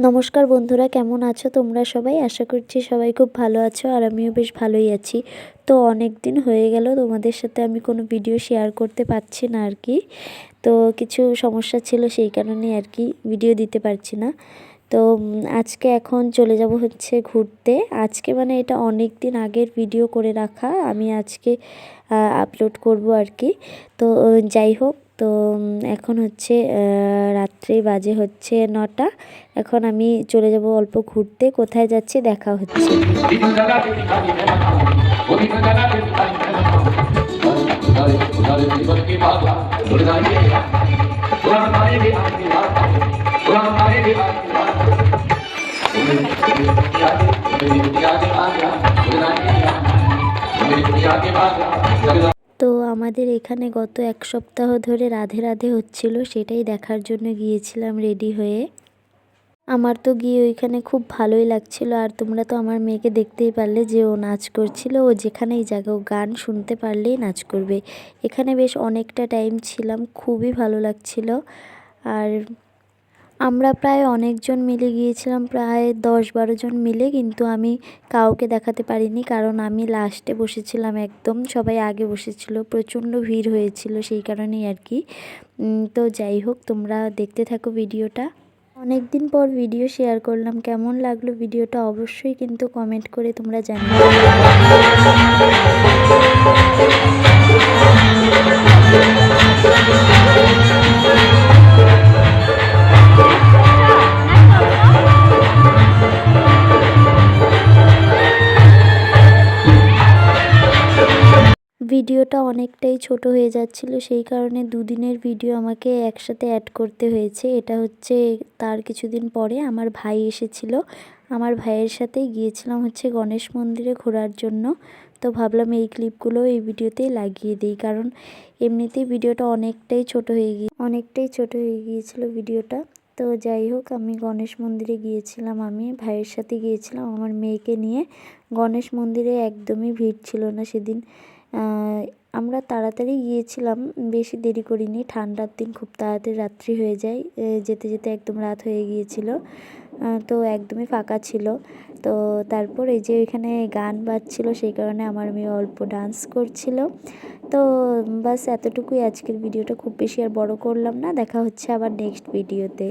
নমস্কার বন্ধুরা, কেমন আছো তোমরা সবাই? আশা করছি সবাই খুব ভালো আছো আর আমিও বেশ ভালোই আছি। তো অনেক দিন হয়ে গেল তোমাদের সাথে আমি কোনো ভিডিও শেয়ার করতে পারছি না আর কি। তো কিছু সমস্যা ছিল, সেই কারণে আর কি ভিডিও দিতে পারছি না। তো আজকে এখন চলে যাব হচ্ছে ঘুরতে। আজকে মানে এটা অনেক দিন আগের ভিডিও করে রাখা, আমি আজকে আপলোড করব আর কি। তো যাই হোক, তো এখন হচ্ছে রাত্রে বাজে হচ্ছে 9টা। এখন আমি চলে যাব অল্প ঘুরতে। কোথায় যাচ্ছি দেখা হচ্ছে। তো আমাদের এখানে গত এক সপ্তাহ ধরে রাধে রাধে হচ্ছিল, সেটাই দেখার জন্য গিয়েছিলাম রেডি হয়ে। আমার তো গিয়ে ওইখানে খুব ভালোই লাগছিল। আর তোমরা তো আমার মেয়েকে দেখতেই পারলে যে ও নাচ করছিল। ও যেখানেই যাক, ও গান শুনতে পারলেই নাচ করবে। এখানে বেশ অনেকটা টাইম ছিলাম, খুবই ভালো লাগছিল। আর আমরা প্রায় অনেকজন মিলে গিয়েছিলাম, প্রায় 10-12 জন মিলে, কিন্তু আমি কাউকে দেখাতে পারিনি কারণ আমি লাস্টে বসেছিলাম, একদম সবাই আগে বসেছিল, প্রচণ্ড ভিড় হয়েছিল, সেই কারণেই আর কি। তো যাই হোক, তোমরা দেখতে থাকো ভিডিওটা। অনেক দিন পর ভিডিও শেয়ার করলাম, কেমন লাগলো ভিডিওটা অবশ্যই কিন্তু কমেন্ট করে তোমরা জানিও। ভিডিওটা অনেকটাই ছোট হয়ে যাচ্ছিল, সেই কারণে দুদিনের ভিডিও আমাকে একসাথে অ্যাড করতে হয়েছে। এটা হচ্ছে তার কিছুদিন পরে আমার ভাই এসেছিল, আমার ভাইয়ের সাথেই গিয়েছিলাম হচ্ছে গণেশ মন্দিরে ঘোরার জন্য। তো ভাবলাম এই ক্লিপগুলো এই ভিডিওতেই লাগিয়ে দিই, কারণ এমনিতেই ভিডিওটা অনেকটাই ছোট হয়ে গিয়েছিল ভিডিওটা। তো যাই হোক, আমি গণেশ মন্দিরে গিয়েছিলাম, আমি ভাইয়ের সাথে গিয়েছিলাম আমার মেয়েকে নিয়ে। গণেশ মন্দিরে একদমই ভিড় ছিল না সেদিন। আমরা তাড়াতাড়ি গিয়েছিলাম, বেশি দেরি করিনি। ঠান্ডার দিন খুব তাড়াতাড়ি রাত্রি হয়ে যায়, যেতে যেতে একদম রাত হয়ে গিয়েছিল। তো একদমই ফাঁকা ছিল। তো তারপর এই যে এখানে গান বাজছিল, সেই কারণে আমার মেয়ে অল্প ডান্স করছিল। তো বাস এতটুকুই আজকের ভিডিওটা, খুব বেশি আর বড় করলাম না। দেখা হচ্ছে আবার নেক্সট ভিডিওতে।